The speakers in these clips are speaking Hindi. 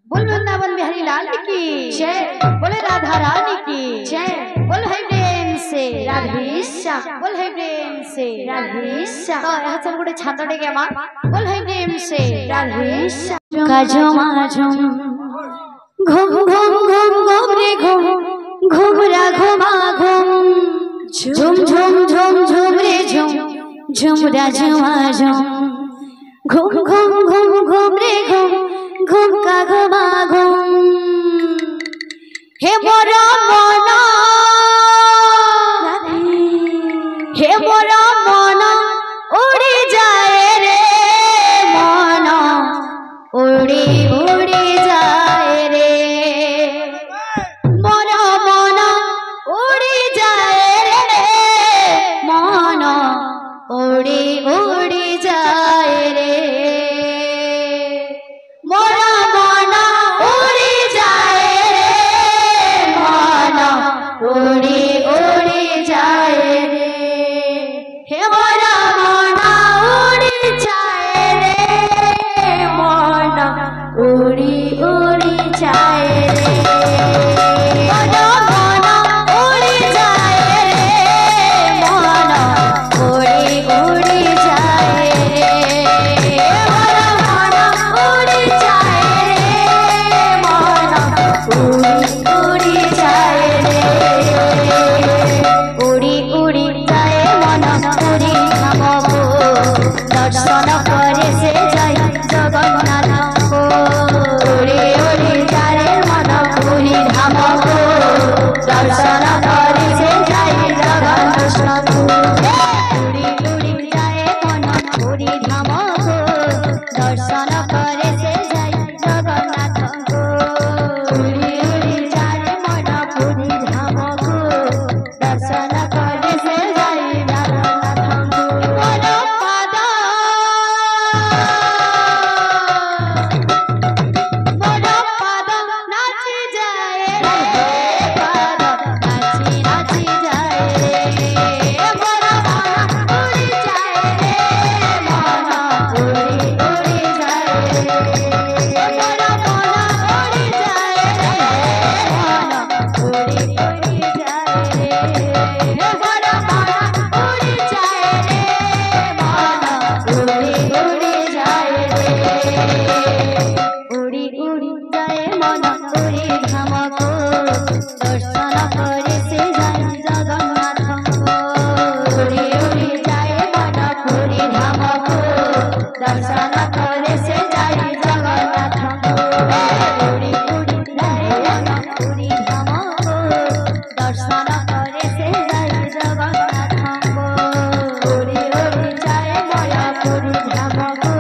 बोल वृंदावन बिहारी लाल की जय, बोले राधा रानी की जय, बोल है प्रेम से राधेश्याम, बोल है प्रेम से राधेश्याम। तो यहाँ चल गुड़े छाता टेके माँ, बोल है प्रेम से राधेश्याम। काजम आजम घूम घूम घूम घूम रे घूम घूम रा घूमा घूम झूम झूम झूम झूम रे झूम झूम रा झूमा झूम घूम घूम घूम घूम रे घूम घूम का घुमा घूम। हे मोरा मोना, हे मोरा मोना उड़ी जाए रे मोना, उड़ी उड़ी जाए रे मोरा मोना, उड़ी जाए रे मोना, उड़ी उड़ी जाए रे मोरा मोना, उड़ी जाए रे मोना, उड़ी उड़ी जाए रे। हे मोरा मोना उड़ी जाए रे मोना, उड़ी उड़ी जाए रे मोरा मोना, उड़ी जाए रे मोना, उड़ी उड़ी जाए रे मोरा मोना, उड़ी जाए रे मोना, उड़ी उड़ी जाए रे उड़ी उड़ी जाए मना, उड़ी हमको दर्शन करे से जाय जगन्नाथ को। उड़ी उड़ी जाए मना, उड़ी हमको दर्शन करे से जाय जगन्नाथ को। उड़ी उड़ी जाए मना, उड़ी हमको दर्शन करे से जाय जगन्नाथ को। उड़ी उड़ी जाए मना, उड़ी हमको दर्शन करे से जाय जगन्नाथ को। मोरा पादा, मोरा पादा नाची जाए रे पादा, नाची नाची जाए रे मोरा मोना, उड़ी जाए रे मोना, उड़ी उड़ी जाए रे मोरा मोना, उड़ी जाए रे मोना, उड़ी उड़ी जाए रे मोरा मोना, उड़ी जाए रे मोना, उड़ी उड़ी जाए रे उड़ी उड़ी जाए मना, उड़ी हमको दर्शन करे से जाय जगन्नाथ को। उड़ी उड़ी जाए मना, उड़ी हमको दर्शन करे से जाय जगन्नाथ को। उड़ी उड़ी जाए मना, उड़ी हमको दर्शन करे से जाय जगन्नाथ को। उड़ी उड़ी जाए मना, उड़ी हमको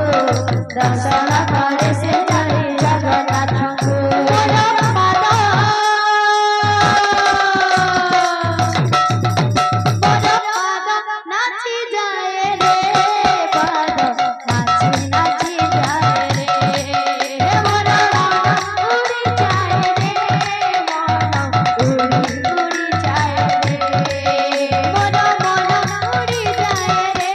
दर्शन करे से जाय जगन्नाथ को। मोरा पादा, मोरा पादा नाची जाए रे पादा, नाची नाची जाए रे मोरा मोना, उड़ी जाए रे मोना, उड़ी उड़ी जाए रे मोरा मोना, उड़ी जाए रे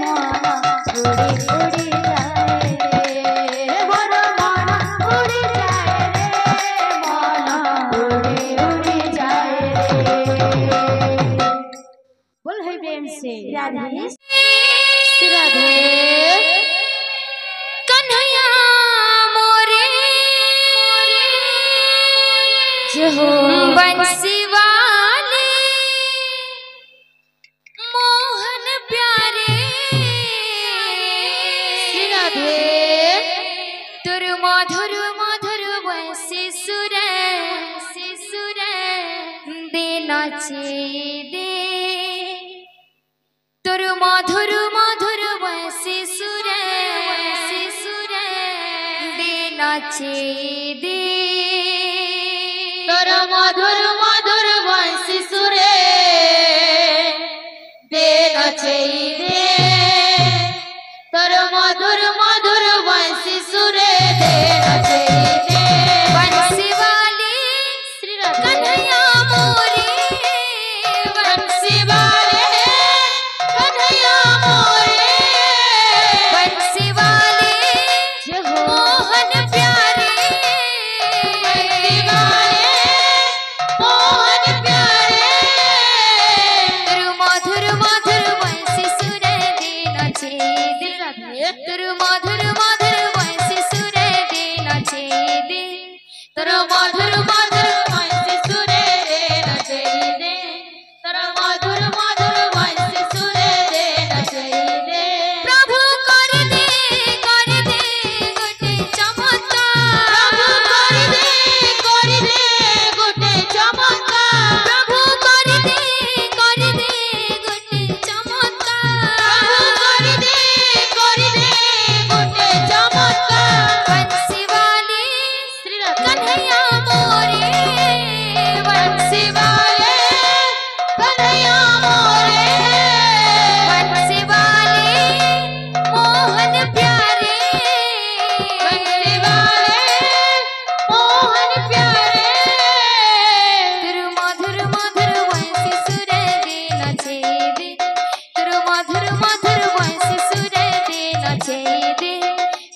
मोना, उड़ी उड़ी जाए रे मोरा मोना, उड़ी जाए रे मोना, उड़ी उड़ी जाए रे। बोल है प्रेम से राधे राधे कन्हैया मोरे जय हो बंसी वाले मोहन प्यारे राधे तुर मधुर मधुर बंसी सुरे दे नाचे दे तुर मधुर मधुर बंसी सुरे दे नाचे दे तोर मधुर मधुर बंसी सुरे दे नचे दे तोर मधुर मधुर बंसी सुरे दे नचे दे बंसी वाले श्री राधे कन्हैया मोरे बंसी वाले कन्हैया मोरे बंसी वाले जय हो मोहन प्यारे तोर मधुर मधुर वंशी सुरे रे नचई रे तोर मधुर मधुर वंशी सुरे रे नचई रे प्रभु कर दे गोटे चमत्कार प्रभु कर दे गोटे चमत्कार प्रभु कर दे गोटे चमत्कार प्रभु कर दे गोटे चमत्कार वंशी वाले श्री कन्हैया मोरे वंशी वाले कन्हैया मोरे वंशी वाले मोहन प्यारे वंशी वाले मोहन प्यारे तेरे मधुर मधुर वंशी सुरे दे नचे दे तेरे मधुर मधुर वंशी सुरे दे नचे दे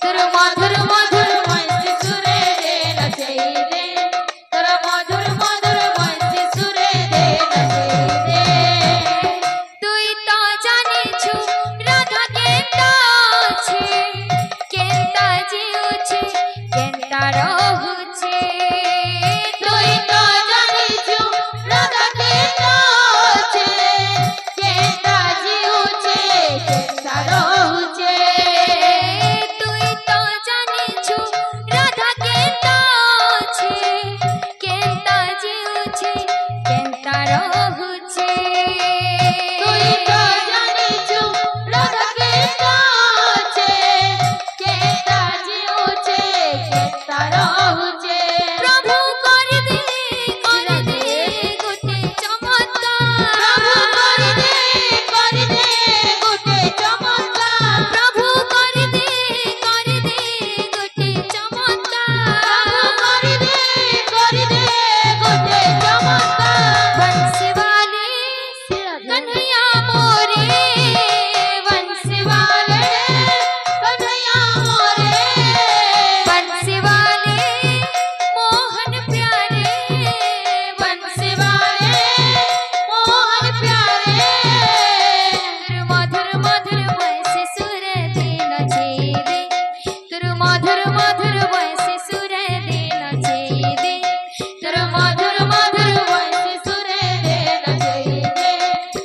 तेरे मधुर मधुर वंशी सुरे दे नचे दे तेरे मधुर मधुर वंशी सुरे दे नचे दे तुई तो जाने छु राधा केता छे केता जीव छे केता रहु छे तुई तो जाने छु राधा केता छे केता जीव छे केता रहु छे तुई तो जाने छु राधा केता छे केता जीव छे केता रहु छे तुई तो जाने छु राधा केता छे केता जीव छे केता रहु छे प्रभु कर दे गोटे चमत्कार प्रभु कर दे गोटे चमत्कार प्रभु कर दे गोटे चमत्कार प्रभु कर दे गोटे चमत्कार वंशी वाले कन्हैया मोरे वंशी वाले कन्हैया मोरे वंशी वाले मोहन प्यारे वंशी वाले मोहन प्यारे तेरे मधुर मधुर वंशी सुरे दे नचे दे तेरे मधुर मधुर वंशी सुरे दे नचे दे तेरे मधुर मधुर वंशी सुरे दे नचे दे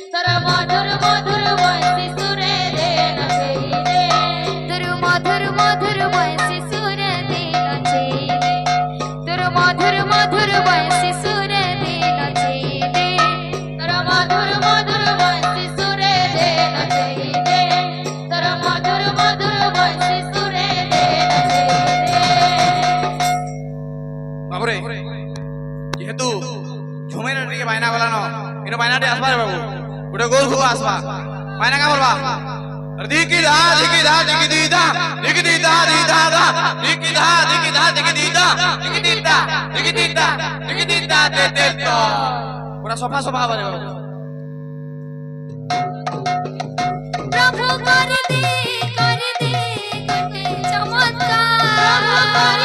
तेरे मधुर मधुर वंशी सुरे दे नचे दे तेरे मधुर मधुर वंशी सुरे दे नचे दे तेरे मधुर मधुर वंशी सुरे दे नचे दे तेरे मधुर मधुर वंशी सुरे दे नचे दे तेरे मधुर मधुर वंशी सुरे दे नचे दे बाबुरे जेहेतु झुमेर टिके बायना गलानो इनो बायनाटे आसबा रे बाबू गोटे गोल खुबा आसबा बायना का बोलबा दिकी दा दिकी दा दिकी दीदा दिकी दीदा दीदा दा दिकी दा दिकी दा दिकी दीदा दिकी दीदा दिकी दीदा दिकी दीदा दे दे तो पूरा सोफा सोफा बारे बाबू प्रभु कर दे गोटे चमत्कार प्रभु कर